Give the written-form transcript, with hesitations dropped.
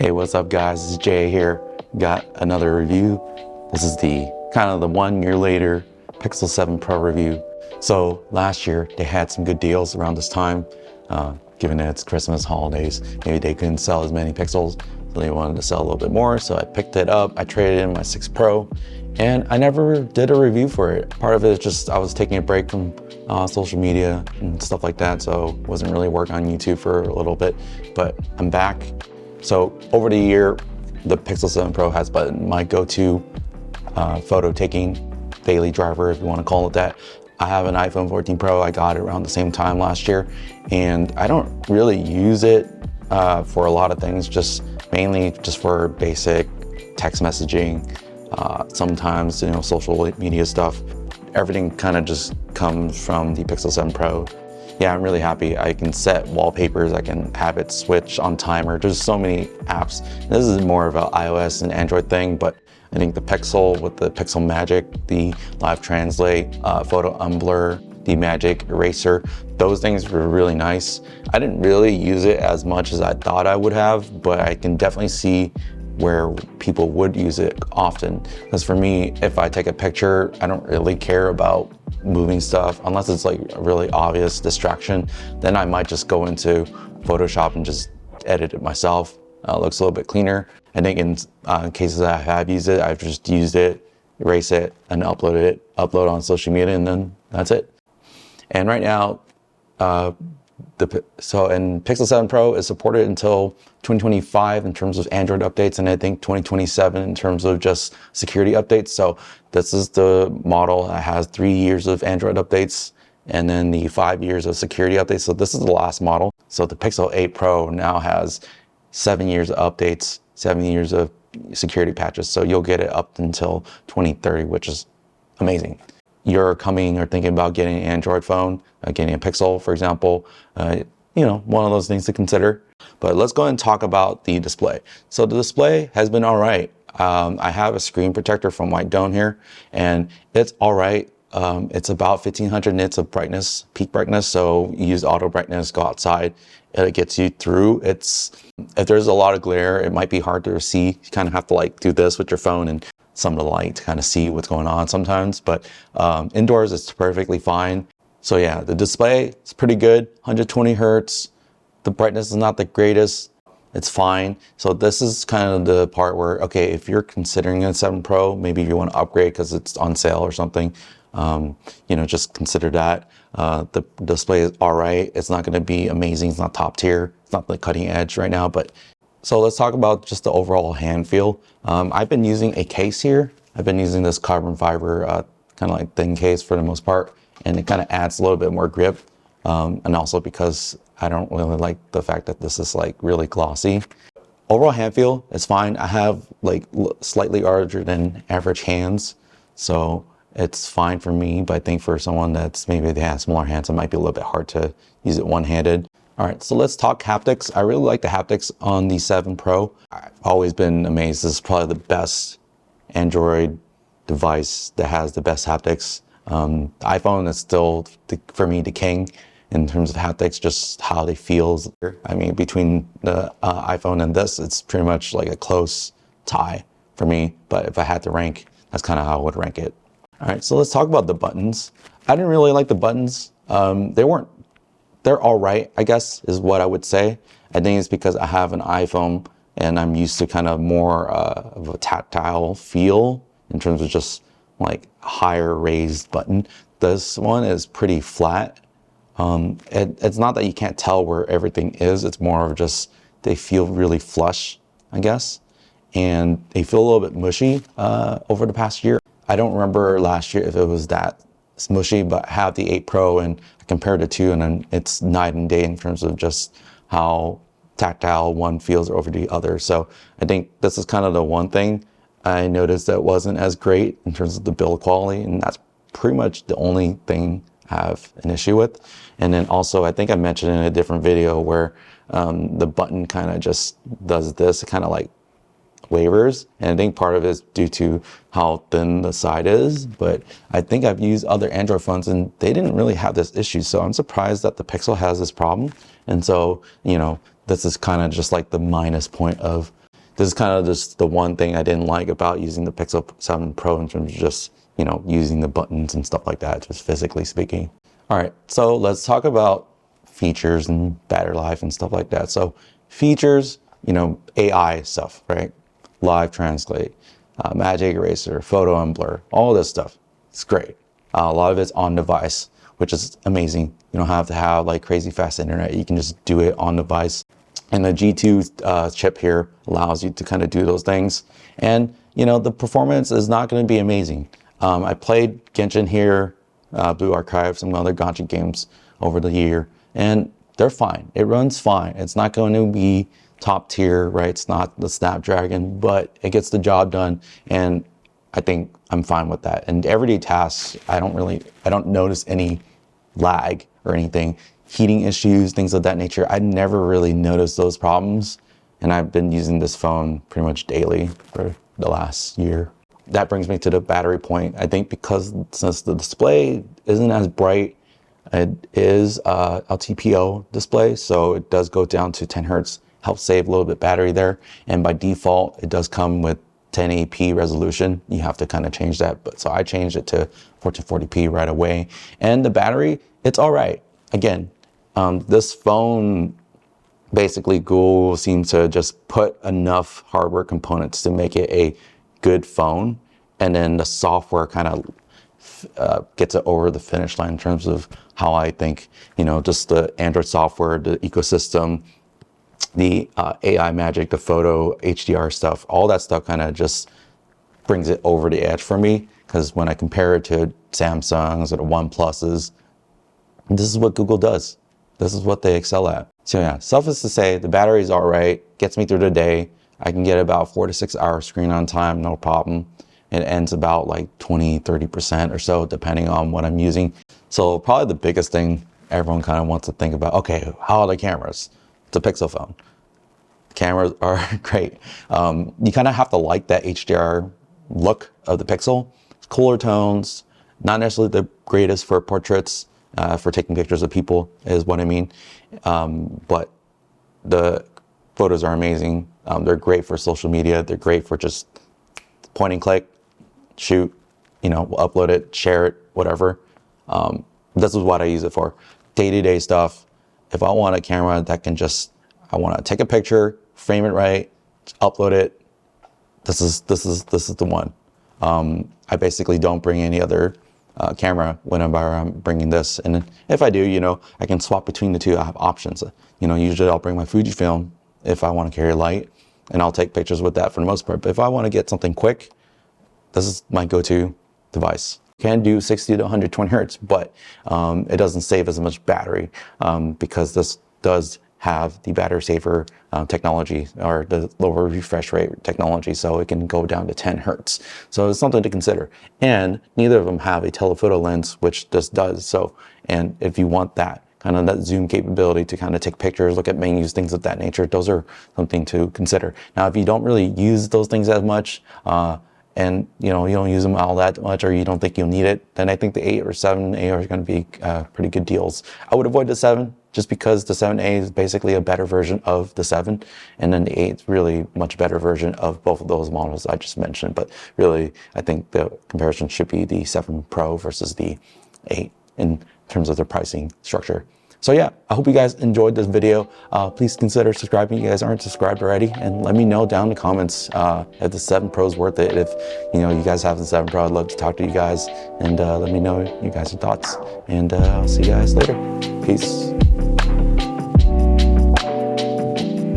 Hey, what's up guys? This is Jay here. Got another review. This is the kind of the 1 year later Pixel 7 Pro review. So last year they had some good deals around this time. Given that it's Christmas holidays, maybe they couldn't sell as many Pixels, so they wanted to sell a little bit more. So I picked it up, I traded in my 6 Pro, and I never did a review for it. Part of it is just I was taking a break from social media and stuff like that, so wasn't really working on YouTube for a little bit, but I'm back. So over the year, the Pixel 7 Pro has been my go-to photo taking daily driver, if you want to call it that. I have an iPhone 14 Pro. I got it around the same time last year, and I don't really use it for a lot of things, just mainly just for basic text messaging, sometimes, you know, social media stuff. Everything kind of just comes from the Pixel 7 Pro. Yeah, I'm really happy. I can set wallpapers, I can have it switch on timer. There's so many apps. This is more of an iOS and Android thing, but I think the Pixel with the Pixel Magic, the Live Translate, Photo Unblur, the Magic Eraser, those things were really nice. I didn't really use it as much as I thought I would have, but I can definitely see where people would use it often. Because for me, if I take a picture, I don't really care about moving stuff unless it's like a really obvious distraction. Then I might just go into Photoshop and just edit it myself. It looks a little bit cleaner. I think in cases I have used it, I've just used it, erase it, and upload on social media, and then that's it. And right now, Pixel 7 Pro is supported until 2025 in terms of Android updates, and I think 2027 in terms of just security updates. So this is the model that has 3 years of Android updates and then the 5 years of security updates. So this is the last model. So the Pixel 8 Pro now has 7 years of updates, 7 years of security patches. So you'll get it up until 2030, which is amazing. You're coming or thinking about getting an Android phone, getting a Pixel, for example, you know, one of those things to consider. But let's go ahead and talk about the display. So the display has been all right. I have a screen protector from White Dome here, and it's all right. It's about 1500 nits of brightness, peak brightness. So you use auto brightness, go outside, it gets you through. If there's a lot of glare, it might be hard to see. You kind of have to like do this with your phone and some of the light to kind of see what's going on sometimes, but indoors it's perfectly fine. So yeah, the display is pretty good, 120 Hertz. The brightness is not the greatest, it's fine. So this is kind of the part where, okay, if you're considering a 7 Pro, maybe you want to upgrade because it's on sale or something, you know, just consider that. The display is all right. It's not gonna be amazing, it's not top tier, it's not the cutting edge right now, but so let's talk about just the overall hand feel. I've been using a case here. I've been using this carbon fiber kind of like thin case for the most part, and it kind of adds a little bit more grip. And also because I don't really like the fact that this is like really glossy. Overall hand feel is fine. I have like slightly larger than average hands, so it's fine for me, but I think for someone that's maybe they have smaller hands, it might be a little bit hard to use it one-handed. All right, so let's talk haptics. I really like the haptics on the 7 Pro. I've always been amazed. This is probably the best Android device that has the best haptics. The iPhone is still, for me, the king in terms of haptics, just how they feel. I mean, between the iPhone and this, it's pretty much like a close tie for me. But if I had to rank, that's kind of how I would rank it. All right, so let's talk about the buttons. I didn't really like the buttons. They're all right, I guess, is what I would say. I think it's because I have an iPhone and I'm used to kind of more of a tactile feel in terms of just like higher raised button. This one is pretty flat. It's not that you can't tell where everything is. It's more of just, they feel really flush, I guess. And they feel a little bit mushy over the past year. I don't remember last year if it was that smushy, but I have the 8 Pro and I compared the two, and then it's night and day in terms of just how tactile one feels over the other. So I think this is kind of the one thing I noticed that wasn't as great in terms of the build quality, and that's pretty much the only thing I have an issue with. And then also, I think I mentioned in a different video where the button kind of just does this, it kind of like wavers, and I think part of it is due to how thin the side is, but I think I've used other Android phones and they didn't really have this issue, so I'm surprised that the Pixel has this problem. And so, you know, this is kind of just like the minus point of this is kind of just the one thing I didn't like about using the Pixel 7 Pro in terms of just, you know, using the buttons and stuff like that, just physically speaking. All right, so let's talk about features and battery life and stuff like that. So features, you know, AI stuff, right? Live Translate, Magic Eraser, Photo and Blur, all this stuff. It's great. A lot of it's on device, which is amazing. You don't have to have like crazy fast internet. You can just do it on device. And the G2 chip here allows you to kind of do those things. And, you know, the performance is not going to be amazing. I played Genshin here, Blue Archive, some other Genshin games over the year, and they're fine. It runs fine. It's not going to be top tier, right? It's not the Snapdragon, but it gets the job done. And I think I'm fine with that. And everyday tasks, I don't notice any lag or anything. Heating issues, things of that nature. I never really noticed those problems. And I've been using this phone pretty much daily for the last year. That brings me to the battery point. I think because since the display isn't as bright, it is LTPO display, so it does go down to 10 hertz, helps save a little bit battery there. And by default, it does come with 1080p resolution. You have to kind of change that. But so I changed it to 1440p right away. And the battery, it's all right. Again, this phone, basically Google seems to just put enough hardware components to make it a good phone. And then the software kind of gets it over the finish line in terms of how I think, you know, just the Android software, the ecosystem, the AI magic, the photo, HDR stuff, all that stuff kind of just brings it over the edge for me. Because when I compare it to Samsung's or the OnePluses, this is what Google does. This is what they excel at. So yeah, suffice to say, the battery is all right, gets me through the day. I can get about 4 to 6 hours screen on time, no problem. It ends about like 20, 30% or so, depending on what I'm using. So probably the biggest thing everyone kind of wants to think about, okay, how are the cameras? It's a Pixel phone. Cameras are great. You kind of have to like that HDR look of the Pixel. It's cooler tones, not necessarily the greatest for portraits, for taking pictures of people is what I mean. But the photos are amazing. They're great for social media. They're great for just point and click, shoot, you know, upload it, share it, whatever. This is what I use it for. Day-to-day stuff. If I want a camera that can just, I want to take a picture, frame it right, upload it. This is the one. I basically don't bring any other camera whenever I'm bringing this. And if I do, you know, I can swap between the two. I have options. You know, usually I'll bring my Fujifilm if I want to carry light, and I'll take pictures with that for the most part. But if I want to get something quick, this is my go-to device. Can do 60 to 120 hertz, but it doesn't save as much battery because this does have the battery saver technology, or the lower refresh rate technology, so it can go down to 10 hertz. So it's something to consider. And neither of them have a telephoto lens, which this does. So, and if you want that kind of that zoom capability to kind of take pictures, look at menus, things of that nature, those are something to consider. Now, if you don't really use those things as much, and you know, you don't use them all that much, or you don't think you'll need it, then I think the 8 or 7A are going to be pretty good deals. I would avoid the 7 just because the 7A is basically a better version of the 7, and then the 8 is really much better version of both of those models I just mentioned. But really, I think the comparison should be the 7 Pro versus the 8 in terms of their pricing structure. So yeah, I hope you guys enjoyed this video. Please consider subscribing if you guys aren't subscribed already, and let me know down in the comments if the 7 Pro is worth it. If you know you guys have the 7 Pro, I'd love to talk to you guys, and let me know you guys' thoughts. And I'll see you guys later. Peace.